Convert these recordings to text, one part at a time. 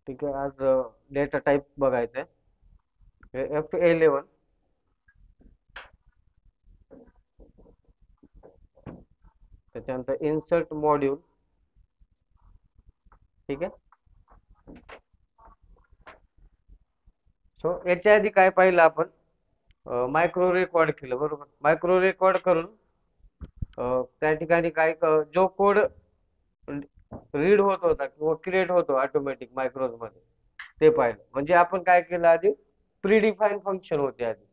ठीक आहे. आज डेटा टाईप बघायचं आहे. F11, त्याच्यानंतर इन्सर्ट मॉड्यूल. ठीक आहे. सो याच्या आधी काय पाहिलं आपण, मायक्रो रेकॉर्ड केलं बरोबर. मायक्रो रेकॉर्ड करून त्या ठिकाणी काय जो कोड रीड होत होता किंवा क्रिएट होतो ऑटोमॅटिक मायक्रोज मध्ये, ते पाहिलं. म्हणजे आपण काय केलं आधी, प्रीडिफाईन फंक्शन होते आधी.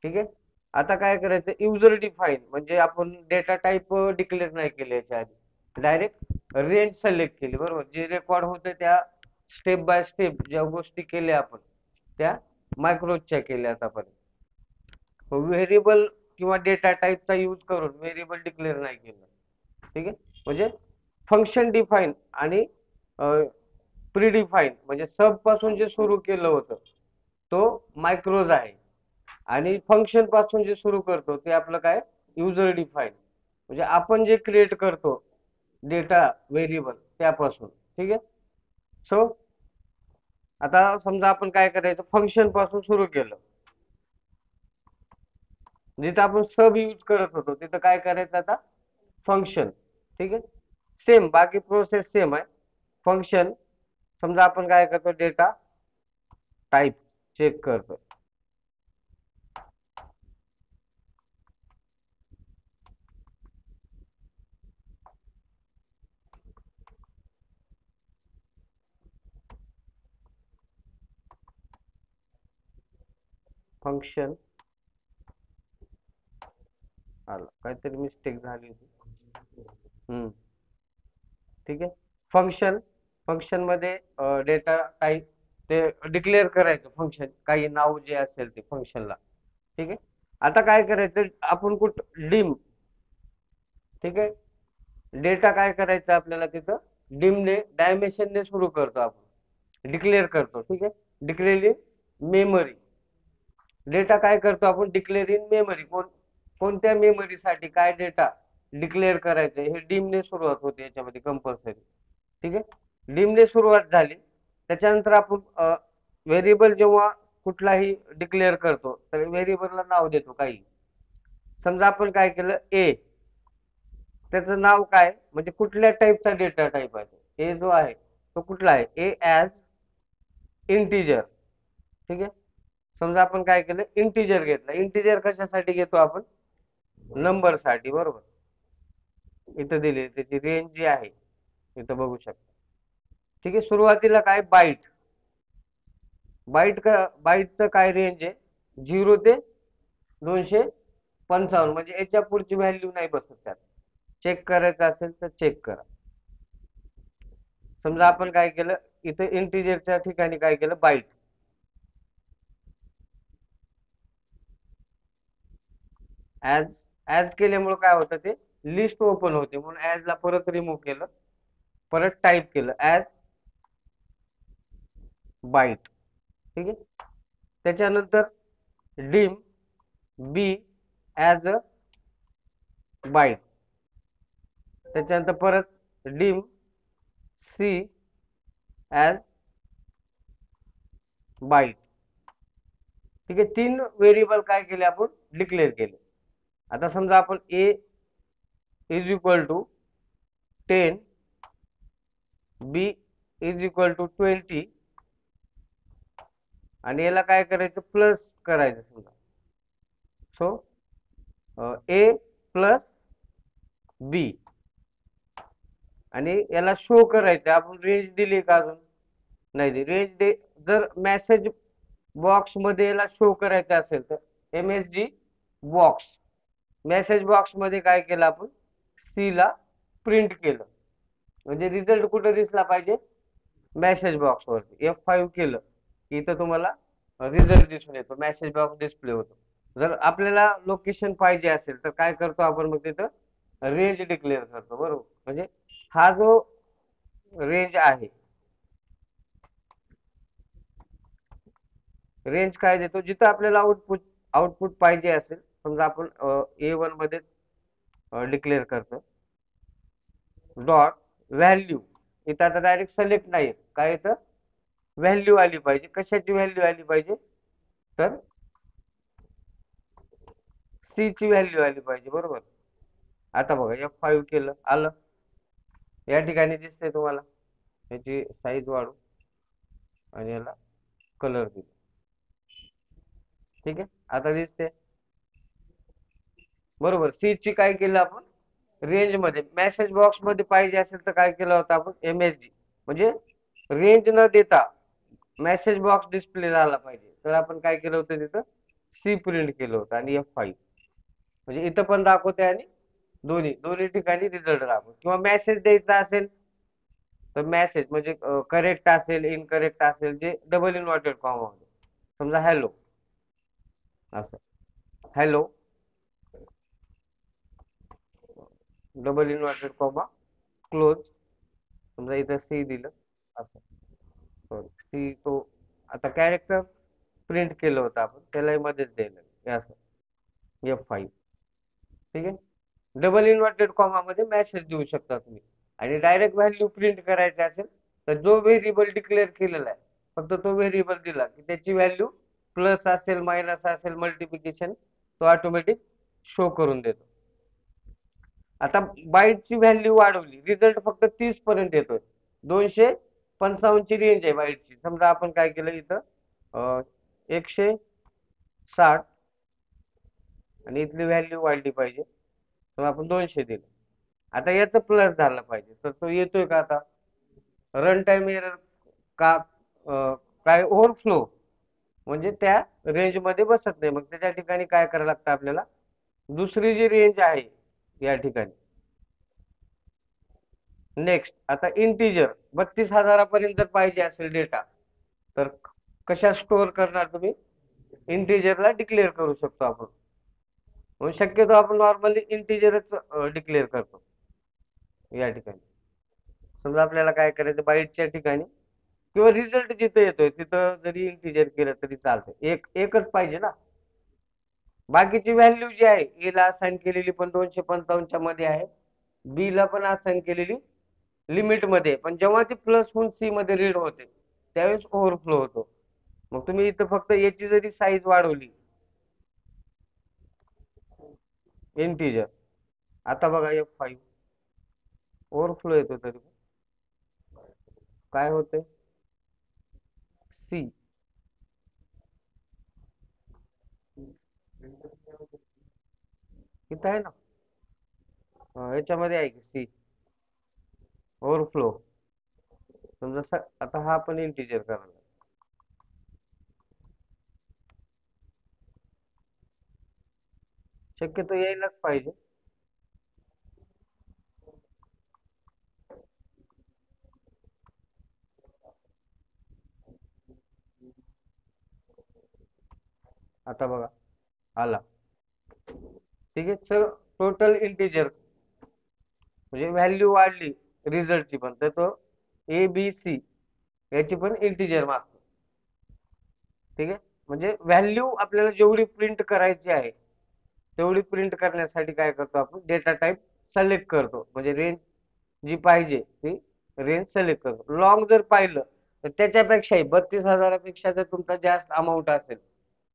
ठीक आहे. आता काय करायचं, युजर डिफाईन, म्हणजे आपण डेटा टाईप डिक्लेअर नाही केले याच्या आधी, डायरेक्ट रेंज सिलेक्ट केली बरोबर. जे रेकॉर्ड होते त्या स्टेप बाय स्टेप ज्या गोष्टी केल्या आपण त्या मायक्रोजच्या केल्या आतापर्यंत. व्हेरिएबल किंवा डेटा टाईपचा यूज करून व्हेरिएबल डिक्लेअर नाही केलं. ठीक आहे. म्हणजे फंक्शन डिफाईन आणि प्रीडिफाईन, म्हणजे सब पासून जे सुरू केलं होतं तो मायक्रोज आहे, आणि फंक्शन पासून जे सुरू करतो ते आपलं काय, युजर डिफाईन, म्हणजे आपण जे क्रिएट करतो डेटा व्हेरिएबल त्यापासून. ठीक आहे. सो आता समजा आपण काय करायचं, फंक्शन पासून सुरू केलं, जिथं आपण सब यूज करत होतो तिथं काय करायचं आता, फंक्शन. ठीक आहे. सेम बाकी प्रोसेस सेम आहे. फंक्शन, समजा आपण काय करतो, डेटा टाईप चेक करतो. फंक्शन आलं, काहीतरी मिस्टेक झाली होती. ठीक आहे. फंक्शन, फंक्शन मध्ये डेटा टाईप ते डिक्लेअर करायचं फंक्शन, काही नाव जे असेल ते फंक्शनला. ठीक आहे. आता काय करायचं, आपण डिम. ठीक आहे. डेटा काय करायचं आपल्याला तिथं, डिमने डायमेन्शनने सुरू करतो आपण, डिक्लेअर करतो. ठीक आहे. Declare in memory. डेटा काय करतो आपण, डिक्लेअर इन मेमरी. कोणत्या मेमरीसाठी काय डेटा डिक्लेअर करायचं हे डिमने सुरुवात होते याच्यामध्ये कंपल्सरी. ठीक आहे. डिमने सुरुवात झाली, त्याच्यानंतर आपण व्हेरिएबल जेव्हा कुठलाही डिक्लेअर करतो तर व्हेरिएबलला नाव देतो काही. समजा आपण काय केलं, ए, त्याचं नाव काय, म्हणजे कुठल्या टाईपचा डेटा टाईप आहे ए जो आहे तो कुठला आहे, ए ॲज इंटिजर. ठीक आहे. समजा आपण काय केलं, इंटिजर घेतला. इंटिजर कशासाठी घेतो आपण, नंबर साठी बरोबर. इथं दिली त्याची रेंज जी आहे इथं बघू शकता. ठीक आहे. सुरुवातीला काय, बाईट. बाईटचं काय रेंज आहे, 0 ते 255, म्हणजे याच्या पुढची व्हॅल्यू नाही बसत त्यात. चेक करायचं असेल तर चेक करा. समजा आपण काय केलं, इथे इंटिजरच्या ठिकाणी काय केलं, बाईट. ऍज ऍज केल्यामुळे काय होतं, ते लिस्ट ओपन होते, म्हणून ऍज ला परत रिमूव्ह केलं, परत टाईप केलं ऍज बाईट. ठीक आहे. त्याच्यानंतर dim b as a byte. त्याच्यानंतर परत डिम सी ऍज बाईट. ठीक आहे. 3 व्हेरिएबल काय केले आपण, डिक्लेअर केले. आता समजा आपण A is equal to 10, B is equal to 20, आणि याला काय करायचं, प्लस करायचं समजा. सो ए प्लस बी, आणि याला शो करायचं, आपण रेंज दिली का अजून नाही दिली. जर मेसेज बॉक्स मध्ये याला शो करायचं असेल तर MSG बॉक्स, मेसेज बॉक्स मध्ये काय केलं आपण, सी ला प्रिंट केलं, म्हणजे रिझल्ट कुठे दिसला पाहिजे, मेसेज बॉक्स वरती. F5 केलं की इथं तुम्हाला रिझल्ट दिसून येतो, मेसेज बॉक्स डिस्प्ले होतो. जर आपल्याला लोकेशन पाहिजे असेल तर काय करतो आपण, मग तिथं रेंज डिक्लेअर करतो बरोबर. म्हणजे हा जो रेंज आहे, रेंज काय देतो, जिथं आपल्याला आउटपुट आउटपुट पाहिजे असेल. समजा आपण A1 मध्ये डिक्लेअर करतो डॉट व्हॅल्यू. इथं आता डायरेक्ट सिलेक्ट नाही काय, इथं व्हॅल्यू आली पाहिजे. कशाची व्हॅल्यू आली पाहिजे? तर सी ची व्हॅल्यू आली पाहिजे, बरोबर. आता बघा F5 केलं, आलं. या ठिकाणी दिसतंय तुम्हाला. याची साईज वाढू आणि याला कलर देऊ. ठीक आहे, आता दिसते, बरोबर. सी ची काय केलं आपण? रेंज मध्ये, मेसेज बॉक्स मध्ये पाहिजे असेल तर काय केलं होतं आपण? MSG, म्हणजे रेंज न देता मेसेज बॉक्स डिस्प्ले झाला पाहिजे, तर आपण काय केलं होतं तिथं? सी प्रिंट केलं होतं आणि F5. म्हणजे इथं पण दाखवते आणि दोन्ही दोन्ही ठिकाणी रिझल्ट दाखवतो. किंवा मेसेज द्यायचा असेल तर मेसेज म्हणजे करेक्ट असेल, इनकरेक्ट असेल, जे डबल इन्व्हर्टेड कॉमा मध्ये, समजा हॅलो, असं hello, double inverted comma close, समजा इथं सी दिलं, असं सी तो. आता कॅरेक्टर प्रिंट केलं होतं आपण, त्यालाही मध्येच द्यायला हे असं F5. ठीक आहे, डबल इन्व्हर्टेड कॉमा मध्ये मेसेज देऊ शकता तुम्ही. आणि डायरेक्ट व्हॅल्यू प्रिंट करायची असेल तर जो व्हेरिएबल डिक्लेअर केलेला आहे, फक्त तो व्हेरिएबल दिला की त्याची व्हॅल्यू प्लस असेल, मायनस असेल, मल्टिप्लिकेशन, तो ऑटोमॅटिक शो करून देतो. आता बाईटची व्हॅल्यू वाढवली, रिझल्ट फक्त 30 पर्यंत येतोय. 255 ची रेंज आहे बाईटची. समजा आपण काय केलं इथं 160 आणि इथली व्हॅल्यू वाढली पाहिजे, तर आपण 200 दिलं. आता याचं प्लस झालं पाहिजे, तर तो येतोय का आता? रन टाइम एरर का? काय ओव्हरफ्लो, म्हणजे त्या रेंज मध्ये बसत नाही. मग त्याच्या ठिकाणी काय करायला लागतं आपल्याला? दुसरी जी रेंज आहे या ठिकाणी, नेक्स्ट, आता इंटिजर 32,000 जर पाहिजे असेल डेटा, तर कशा स्टोअर करणार तुम्ही? इंटिजरला डिक्लेअर करू शकतो आपण. म्हणून शक्यतो आपण नॉर्मली इंटिजरच डिक्लेअर करतो या ठिकाणी. समजा आपल्याला काय करायचं, बाईटच्या ठिकाणी किंवा रिझल्ट जिथे येतोय तिथं जरी इंटिजर केलं तरी चालतंय. एकच पाहिजे ना. बाकीची व्हॅल्यू जी आहे, ए ला असाइन केलेली पण 255 च्या मध्ये आहे, बी ला पण असाइन केलेली लिमिट मध्ये, पण जेव्हा ती प्लस होऊन सी मध्ये रीड होते त्यावेळेस ओव्हरफ्लो होतो. मग तुम्ही इथं फक्त याची जरी साईज वाढवली, इंटिजर, आता बघा F5 ओव्हरफ्लो येतो तरी काय होते? सी इथं आहे ना, याच्यामध्ये आहे की सी ओव्हरफ्लो. समजा आता हा पण इंटिजर करायला, शक्यतो यायलाच पाहिजे. आता बघा आला. ठीक आहे सर, टोटल इंटिजर म्हणजे व्हॅल्यू वाढली रिझल्टची पण, तर तो ABC याची पण इंटिजर मागतो. ठीक आहे, म्हणजे व्हॅल्यू आपल्याला जेवढी प्रिंट करायची आहे तेवढी प्रिंट करण्यासाठी काय करतो आपण? डेटा टाइप सिलेक्ट करतो, म्हणजे रेंज जी पाहिजे ती रेंज सिलेक्ट करतो. लॉंग जर पाहिलं तर त्याच्यापेक्षाही 32,000 जर तुमचा जास्त अमाऊंट असेल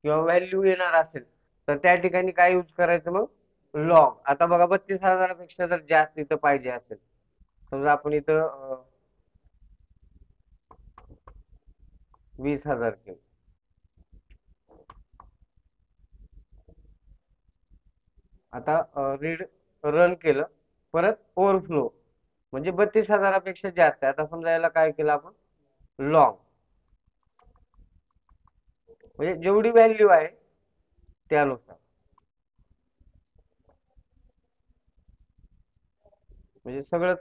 किंवा व्हॅल्यू येणार असेल, तर त्या ठिकाणी काय यूज करायचं मग? लॉंग. आता बघा 32,000 जर जास्त इथं पाहिजे असेल, समजा आपण इथं 20,000 केलं. आता रीड रन केलं, परत ओव्हरफ्लो, म्हणजे 32,000 जास्त आहे. आता समजा याला काय केलं आपण? लॉंग, म्हणजे जेवढी व्हॅल्यू आहे त्यानुसार, म्हणजे सगळं,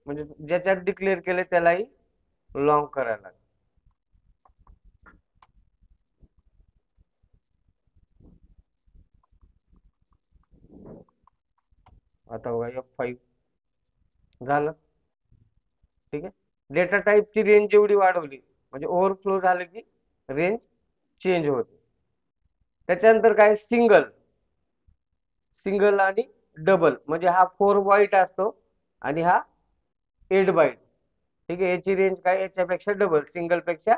म्हणजे ज्याच्यात डिक्लेअर केलं त्यालाही लॉंग करायला लागेल. आता बघा F5 झालं. ठीक आहे, डेटा टाईपची रेंज जेवढी वाढवली, म्हणजे ओव्हरफ्लो झालं की रेंज चेंज होते. त्याच्यानंतर काय? सिंगल, सिंगल आणि डबल, म्हणजे हा 4 बाईट असतो आणि हा 8 बाईट. ठीक आहे, याची रेंज काय? याच्यापेक्षा डबल, सिंगल पेक्षा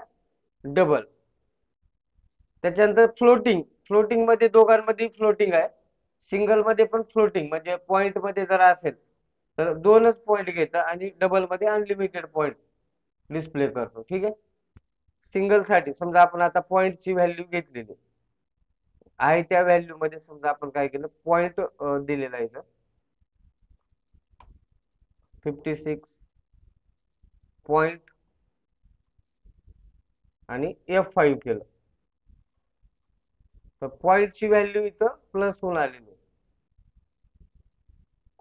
डबल. त्याच्यानंतर फ्लोटिंग. फ्लोटिंग मध्ये दोघांमध्ये फ्लोटिंग आहे. सिंगल मध्ये पण फ्लोटिंग म्हणजे पॉइंट मध्ये जर असेल तर दोनच पॉइंट घेतं आणि डबल मध्ये अनलिमिटेड पॉइंट डिस्प्ले करतो. ठीक आहे. सिंगल साठी समजा आपण आता पॉइंटची व्हॅल्यू घेतलेली आहे, त्या व्हॅल्यू मध्ये समजा आपण काय केलं, पॉइंट दिलेला आहे इथं 56 पॉइंट आणि F5 केलं, तर पॉइंटची व्हॅल्यू इथं प्लस होऊन आलेली आहे.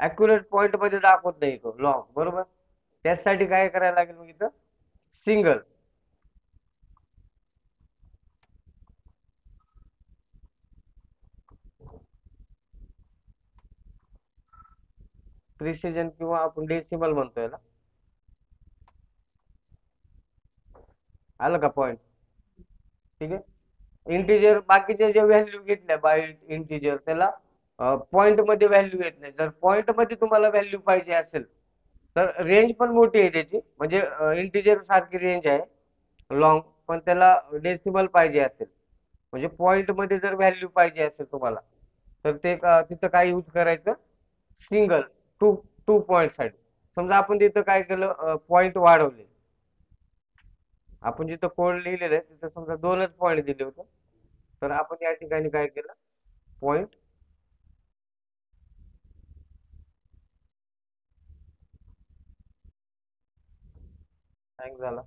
अॅक्युरेट पॉइंट मध्ये दाखवत नाही तो लॉंग, बरोबर. त्यासाठी काय करायला लागेल मग इथं, सिंगल. प्रिसिजन किंवा आपण डेसिमल म्हणतो याला. आलं का पॉइंट? ठीक आहे. इंटिजर बाकीच्या ज्या व्हॅल्यू घेतल्या बाय इंटिजर त्याला पॉइंट मध्ये व्हॅल्यू येत नाही. जर पॉइंट मध्ये तुम्हाला व्हॅल्यू पाहिजे असेल तर रेंज पण मोठी आहे त्याची, म्हणजे इंटिजर सारखी रेंज आहे लॉंग, पण त्याला डेसिमल पाहिजे असेल, म्हणजे पॉइंट मध्ये जर व्हॅल्यू पाहिजे असेल तुम्हाला तर ते तिथं काय यूज करायचं, सिंगल. टू टू पॉईंट साठी. समजा आपण तिथं काय केलं, पॉइंट वाढवले. आपण जिथं कोड लिहिलेलं आहे तिथं समजा दोनच पॉईंट दिले होते, तर आपण या ठिकाणी काय केलं, पॉइंट हँग झाला.